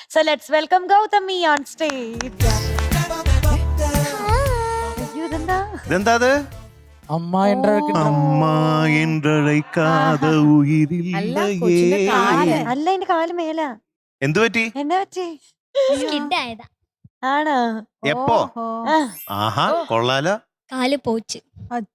So let's welcome Gautami on stage. അയ്യോ, ഇതെന്താ അത്? അമ്മ എன்ற അമ്മ என்றழைக்காத ഉയിരില്ലയേ. അല്ല എന്റെ കാല് മേല. എന്തു പറ്റി? എന്നാ പറ്റി? സ്കിഡ് ആയതാ. ആണോ? എപ്പോ? ആ, ആഹാ, കൊള്ളാലോ. കാല് പോച്ച്.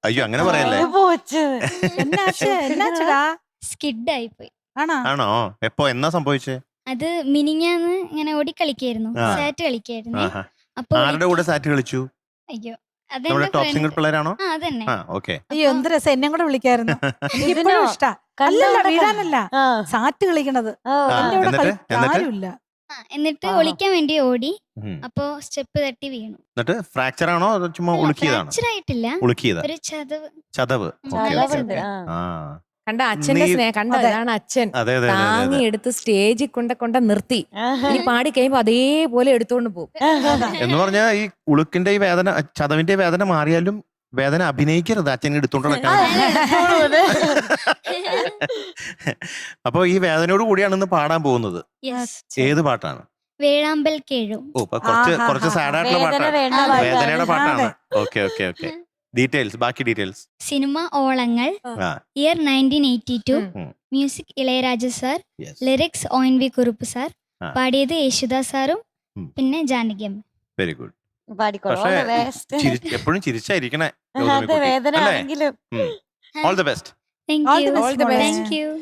അയ്യോ, അങ്ങനെ പറയല്ലേ. ഇത് പോച്ച്. എന്നാച്ചടാ? സ്കിഡ് ആയി പോയി. ആണോ? എപ്പോ, എന്നാ സംഭവിച്ചേ? അത് മിനിഞ്ഞാന്ന് ഇങ്ങനെ ഓടിക്കളിക്കായിരുന്നു, ആ. സാറ്റ് കളിക്കായിരുന്നു. ആഹാ. അപ്പൊ ആരുടെ കൂടെ സാറ്റ് കളിച്ചു? അയ്യോ നമ്മുടെ ടോപ്പ് സിംഗർ പിള്ളേരാണോ? ആ അതന്നെ. ആ, ഓക്കെ. അയ്യോ എന്ത് രസം, എന്നെ കൂടെ വിളിക്കായിരുന്നു. എനിക്കിപ്പോഴും ഇഷ്ടാ. അല്ലല്ല, വീഴാനല്ല, ആ, സാറ്റ് കളിക്കണത്. ഓ, എന്റെ കൂടെ എന്നിട്ട്? ആരുമില്ല. എന്നിട്ട് ആ. ഒളിക്കാൻ വേണ്ടി ഓടി. ഉം. അപ്പൊ സ്റ്റെപ്പ് തട്ടി വീണു. എന്നിട്ട് ഫ്രാക്ചർ ആണോ അതോ ചുമ്മാ ഉളുക്കിയതാണോ? ഫ്രാക്ചർ ആയിട്ടില്ല, ഉളുക്കിയതാ, ഒരു ചതവ്. ചതവ്. ഓക്കെ, ചതവുണ്ട്. ഓക്കെ. ആ. ആ, കണ്ട അച്ഛന്റെ നീ- സ്നേഹം കണ്ടോ? അതെ. അതാണ് അച്ഛൻ അതെ അതെ അതെ താങ്ങി അതെ. എടുത്ത് സ്റ്റേജിൽ കൊണ്ട് നിർത്തി. ആഹാ. ഇനി പാടി കഴിയുമ്പോ അതേപോലെ എടുത്തോണ്ട് പോകും. എന്ന് പറഞ്ഞാൽ ഈ ഉളുക്കിന്റെ ഈ വേദന, ചതവിന്റെ വേദന മാറിയാലും വേദന അഭിനയിക്കരുത്, അച്ഛനെ എടുത്തോണ്ട് നടക്കാൻ. അപ്പൊ ഈ വേദനയോട് കൂടിയാണ് ഇന്ന് പാടാൻ പോകുന്നത്. യെസ്, ഏത് പാട്ടാണ്? വേഴാമ്പൽ കേഴും. ഓ, ഇപ്പൊ കുറച്ച് ആഹാ. സാഡ് ആയിട്ടുള്ള വേദന പാട്ടാണ്. വേണ്ട ആ, പാട്ടാണ്. വേദനയുടെ പാട്ടാണ്. അതെ. Okay okay okay. ഡീറ്റെയിൽസ്, ബാക്കി ഡീറ്റെയിൽസ്. സിനിമ ഓളങ്ങൾ, ആ, ഇയർ 1982. ഉം. Music Ilaiyaraaja sir, yes. Lyrics ONV Kurup sir, ആ. പാടിയത് യേശുദാസ് സാറും ഉം. പിന്നെ ജാനകിയമ്മ. Very good. പാടിക്കോളൂ. പക്ഷേ All the best. എപ്പോഴും ചിരിച്ചായിരിക്കണേ. അതെ, വേദന അല്ലേ? ആണെങ്കിലും. All the best. Thank All you, the best, മോളെ. താങ്ക് യു.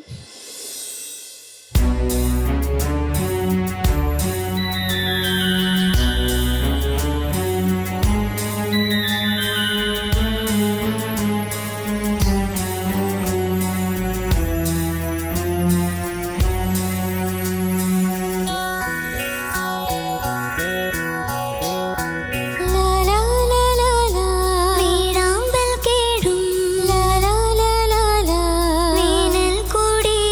വേഴാമ്പൽ കേഴും, വേനൽ കൂടി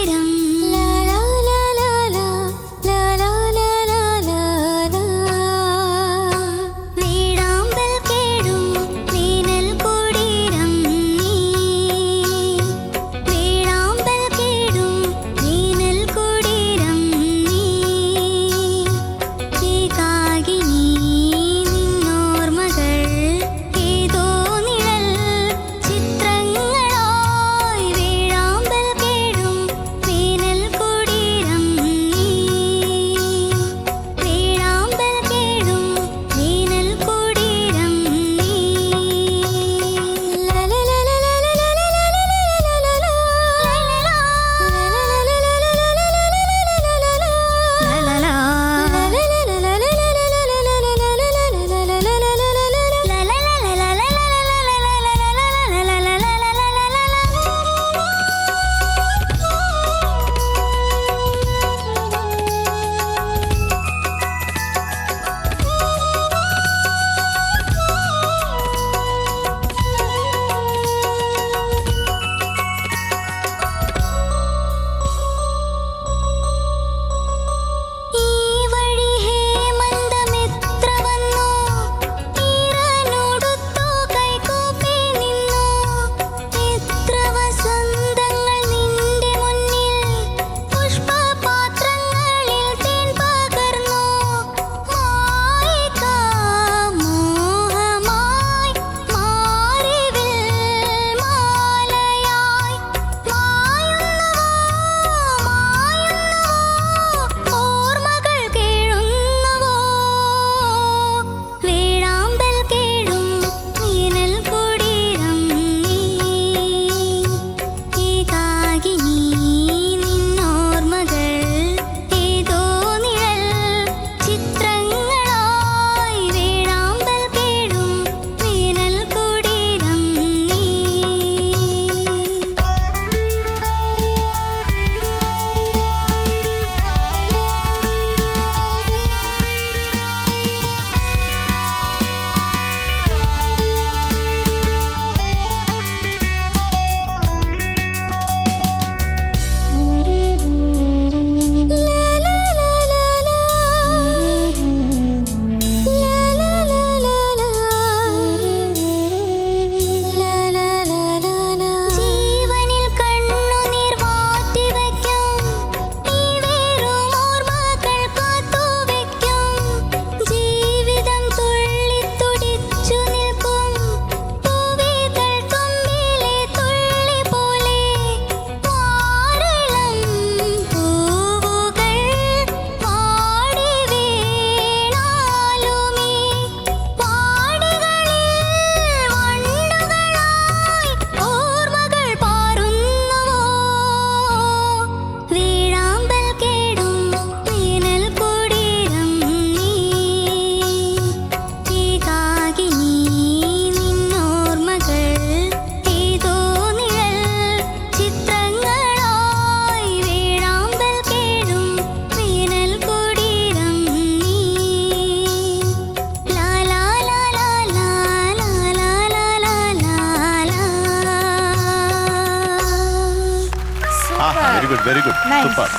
good very good Nice. Super.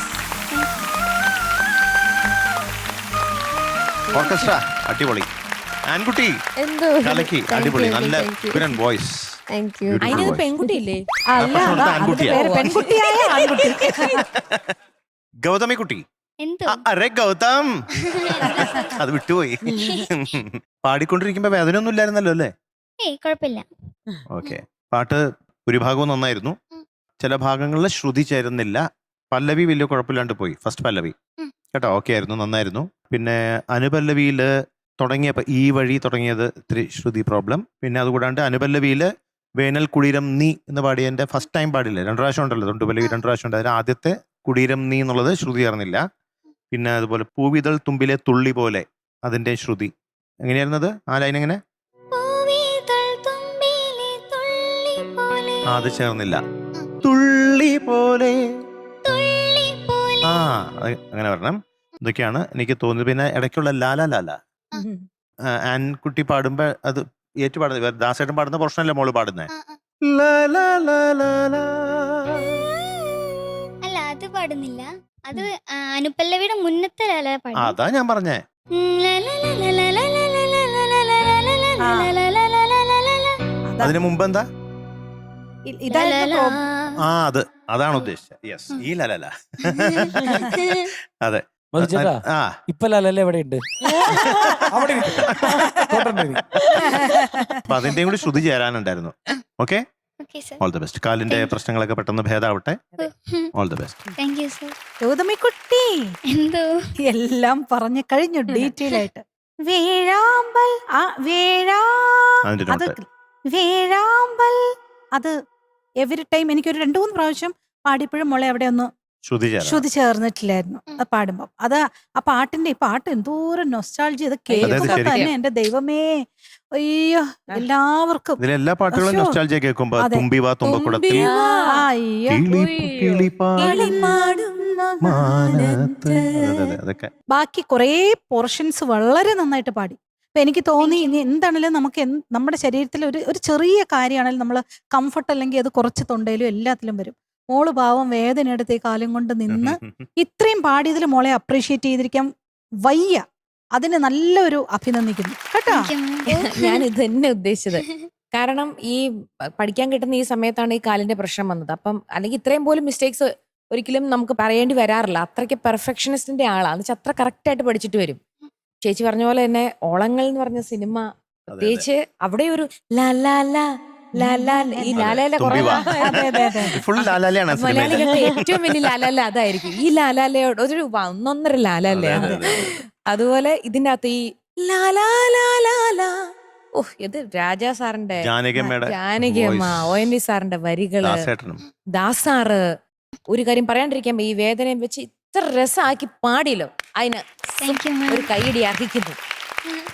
Orchestra അടിപൊളി. ആൺകുട്ടി എന്തോ കലക്കി അടിപൊളി. നല്ല ഉഗ്രൻ വോയിസ്. Thank you. അതിനത് പെൺകുട്ടിയില്ലേ? അല്ല പക്ഷെ അതാ, ആൺകുട്ടിയാ. അതിന്റെ പേര് പെൺകുട്ടിയായ ആൺകുട്ടി. ഗൗതമി കുട്ടി. എന്തോ അരെ ഗൗതം, അത് വിട്ടുപോയി. പാടിക്കൊണ്ടിരിക്കുമ്പോ വേദന ഒന്നും ഇല്ലായിരുന്നല്ലോ അല്ലേ? ഏയ് കുഴപ്പമില്ല. ഓക്കെ. പാട്ട് ഭൂരിഭാഗവും നന്നായിരുന്നു. ചില ഭാഗങ്ങളിൽ ശ്രുതി ചേരുന്നില്ല. പല്ലവി വലിയ കുഴപ്പമില്ലാണ്ട് പോയി. ഫസ്റ്റ് പല്ലവി കേട്ടോ, ഓക്കെ ആയിരുന്നു, നന്നായിരുന്നു. പിന്നെ അനുപല്ലവിയില് തുടങ്ങിയപ്പോ ഈ വഴി തുടങ്ങിയത് ഇത്തിരി ശ്രുതി പ്രോബ്ലം. പിന്നെ അതുകൂടാണ്ട് അനുപല്ലവിയില് വേനൽ കുടീരം നീ എന്ന് പാടിയതിന്റെ ഫസ്റ്റ് ടൈം പാടില്ലേ, 2 പ്രാവശ്യം ഉണ്ടല്ലോ, തൊണ്ടുപല്ലവി 2 പ്രാവശ്യം ഉണ്ട്. അതിന് ആദ്യത്തെ കുടീരം നീ എന്നുള്ളത് ശ്രുതി ചേർന്നില്ല. പിന്നെ അതുപോലെ പൂവിതൾ തുമ്പിലെ തുള്ളി പോലെ അതിന്റെ ശ്രുതി എങ്ങനെയായിരുന്നത്? ആ ലൈൻ എങ്ങനെ? അത് ചേർന്നില്ല. തുള്ളി പോലെ അങ്ങനെ വരണം. ഇതൊക്കെയാണ് എനിക്ക് തോന്നുന്നത്. പിന്നെ ഇടയ്ക്കുള്ള ലാല ലാല ആൻകുട്ടി പാടുമ്പോ അത് ഏറ്റു പാടുന്നത്, ദാസേട്ടൻ പാടുന്ന പോർഷനല്ലേ മോള് പാടുന്നേ? അല്ല അത് പാടുന്നില്ല, അത് അനുപല്ലവിയുടെ മുന്നത്തെ അതാ ഞാൻ പറഞ്ഞേ. അതിന് മുമ്പ് എന്താ? ഇതായിരുന്നു അതാണ് ഉദ്ദേശിച്ചത്. യെസ്, ഈ ലലല. അതെ. മതിച്ചേട്ടാ, ആ ഇപ്പൊ ലലല്ല എവിടെ ഉണ്ട്? അവിടെ ഇരിക്ക്. തൊട്ടോണ്ട് ഇരി. അപ്പൊ അതിന്റെയും കൂടി ശ്രുതി ചേരാനുണ്ടായിരുന്നു. Okay, all the best. കാലിന്റെ പ്രശ്നങ്ങളൊക്കെ പെട്ടെന്ന് ഭേദാവട്ടെ. All the best. Thank you sir. ഗൗതമിക്കുട്ടി എന്തോ എല്ലാം പറഞ്ഞു കഴിഞ്ഞു ഡീറ്റെയിൽ ആയിട്ട്. വേഴാമ്പൽ അതിന്റെ അത് നോട്ട് വേഴാമ്പൽ അത് എവറി ടൈം എനിക്കൊരു 2-3 പ്രാവശ്യം പാടിയപ്പോഴും മോളെ അവിടെ ഒന്ന് ശ്രുതി ചേരാൻ. ശ്രുതി ചേർന്നിട്ടില്ലായിരുന്നു അത് പാടുമ്പോ. അത് ആ പാട്ടിന്റെ ഈ പാട്ട് എന്തോരം നൊസ്റ്റാൾജി, ഇത് കേൾക്കുമ്പോ ശരിക്കും. തന്നെ എന്റെ ദൈവമേ, അയ്യോ എല്ലാവർക്കും ഇതിലെ എല്ലാ പാട്ടുകളും അശ്ശോ. നൊസ്റ്റാൾജിയ കേൾക്കുമ്പോ അതെ. തുമ്പിവാ തുമ്പക്കുടത്തിൽ അയ്യോ മാനത്ത്. അതെ, അതൊക്കെ ബാക്കി കുറേ പോർഷൻസ് വളരെ നന്നായിട്ട് പാടി. അപ്പൊ എനിക്ക് തോന്നി ഇനി എന്താണെങ്കിലും നമുക്ക് നമ്മുടെ ശരീരത്തിൽ ഒരു ചെറിയ കാര്യമാണെങ്കിലും നമ്മൾ കംഫർട്ട് അല്ലെങ്കിൽ അത് കുറച്ച് തൊണ്ടയിലും എല്ലാത്തിലും വരും. മോള് പാവം വേദന എടുത്ത് ഈ കാലം കൊണ്ട് നിന്ന് ഇത്രയും പാടിയതിൽ മോളെ അപ്രീഷിയേറ്റ് ചെയ്തിരിക്കാൻ വയ്യ. അതിന് നല്ലൊരു അഭിനന്ദിക്കുന്നു കേട്ടോ. ഞാൻ ഇത് തന്നെ ഉദ്ദേശിച്ചത്. കാരണം ഈ പഠിക്കാൻ കിട്ടുന്ന ഈ സമയത്താണ് ഈ കാലിന്റെ പ്രശ്നം വന്നത്. അപ്പം അല്ലെങ്കിൽ ഇത്രയും പോലും മിസ്റ്റേക്സ് ഒരിക്കലും നമുക്ക് പറയേണ്ടി വരാറില്ല. അത്രയ്ക്ക് പെർഫെക്ഷനിസ്റ്റിന്റെ ആളാണ്. എന്ന് വെച്ചാൽ അത്ര കറക്റ്റ് ആയിട്ട് പഠിച്ചിട്ട് വരും. ചേച്ചി പറഞ്ഞ പോലെ തന്നെ ഓളങ്ങൾ എന്ന് പറഞ്ഞ സിനിമ പ്രത്യേകിച്ച് അവിടെ ഒരു ഈ ലാലാല കുറെ ഫുൾ ലാലാലയാണ് സിനിമയിൽ. മലയാളികളുടെ ഏറ്റവും വലിയ ലാലാല അതായിരിക്കും. ഈ ലാലാലയോട് ഒരു 1.5 ലാലാലയാണ്. അതുപോലെ ഇതിന്റെ അകത്ത് ഈ ലാലാലാലാ, ഓഹ് ഇത് രാജാ സാറിന്റെ, ജാനകിയമ്മയുടെ ജാനകിയമ്മ, ONV സാറിന്റെ വരികള്, ദാസേട്ടനും. ദാസാറ്. ഒരു കാര്യം പറയാണ്ടിരിക്കാൻ, ഈ വേദനയും വെച്ച് ഇത്ര രസമാക്കി പാടിയല്ലോ, അതിന് ഒരു കൈയടി അർഹിക്കുന്നു.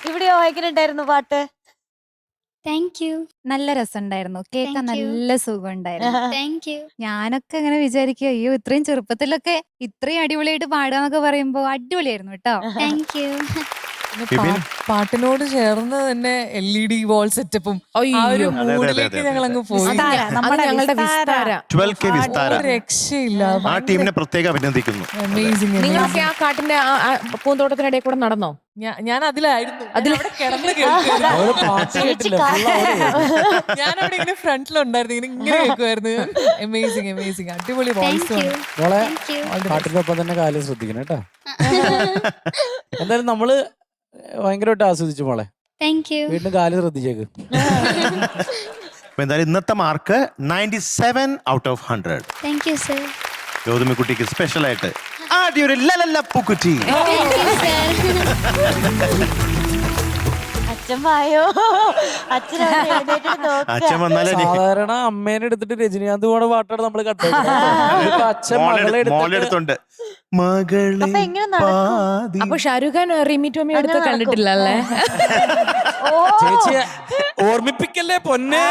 ഇവിടെയോ എങ്ങനെയുണ്ടായിരുന്നു പാട്ട്? Thank you. നല്ല രസമുണ്ടായിരുന്നു, കേൾക്കാൻ Thank you. നല്ല സുഖം ഉണ്ടായിരുന്നു. Thank you. ഞാനൊക്കെ അങ്ങനെ വിചാരിക്കുക, അയ്യോ ഇത്രയും ചെറുപ്പത്തിലൊക്കെ ഇത്രയും അടിപൊളിയായിട്ട് പാടാന്നൊക്കെ പറയുമ്പോ അടിപൊളിയായിരുന്നു കേട്ടോ. Thank you. ബിബിൻ? പാട്ടിനോട് ചേർന്ന് തന്നെ LED വാൾ സെറ്റപ്പും ആ ഒരു അതെ, അതെ, മൂഡിലേക്ക് അതെ, ഞങ്ങൾ അങ്ങ് പോയി. വിസ്താര, അത് നമ്മുടെ ഞങ്ങളുടെ വിസ്താര. വിസ്താര. 12K വിസ്താര. ഒരു രക്ഷയില്ല. ആ ടീമിനെ പ്രത്യേകം അഭിനന്ദിക്കുന്നു. Amazing, നിങ്ങളൊക്കെ amazing. ആ കാട്ടിന്റെ പൂന്തോട്ടത്തിനിടയിൽ കൂടെ നടന്നോ? ഞാൻ അതിലായിരുന്നു. അതിൽ അവിടെ കിടന്ന് കേൾക്കുമായിരുന്നു. അവള് പാട്ട് കേട്ടില്ല, full അവിടെ. ഞാൻ അവിടെ ഇങ്ങനെ ഫ്രണ്ടിലുണ്ടായിരുന്നു, ഇങ്ങനെ കേൾക്കുമായിരുന്നു. അമേസിങ് അമേസിങ്, അടിപൊളി താങ്ക് വോയിസ്. യു. മോളെ താങ്ക് യു. പാട്ടിന്റെ ഒപ്പം തന്നെ കാര്യം ശ്രദ്ധിക്കണം കേട്ടോ. എന്തായാലും നമ്മള് ഭയങ്കരമായിട്ട് ആസ്വദിച്ചു മോളെ. Thank you. വീണ്ടും കാല് ശ്രദ്ധിച്ചേക്ക്. അപ്പൊ എന്തായാലും ഇന്നത്തെ mark 97 out of 100. Thank you sir. Gautami കുട്ടിക്ക് സ്പെഷ്യൽ ആയിട്ട് ആദ്യം ഒരു ലലല്ല പൂക്കുറ്റി. Thank you sir. അച്ഛൻ വായോ, അച്ഛൻ അവിടെ എഴുന്നേറ്റ് നോക്കുക. അച്ഛൻ വന്നാലേ സാധാരണ അമ്മേനെ എടുത്തിട്ട് രജനീകാന്ത് പോണ പാട്ടാണ് നമ്മള് കണ്ടത്. അച്ഛൻ മകളെ മോളെടുത്തുണ്ട് മകളെ അപ്പൊ എങ്ങനെ പാതി. അപ്പൊ ഷാരൂഖ് ഖാൻ റിമി ടോമി എടുത്ത് അങ്ങനെ കണ്ടിട്ടില്ല അല്ലേ? ചേച്ചിയെ ഓർമ്മിപ്പിക്കല്ലേ പൊന്നെ.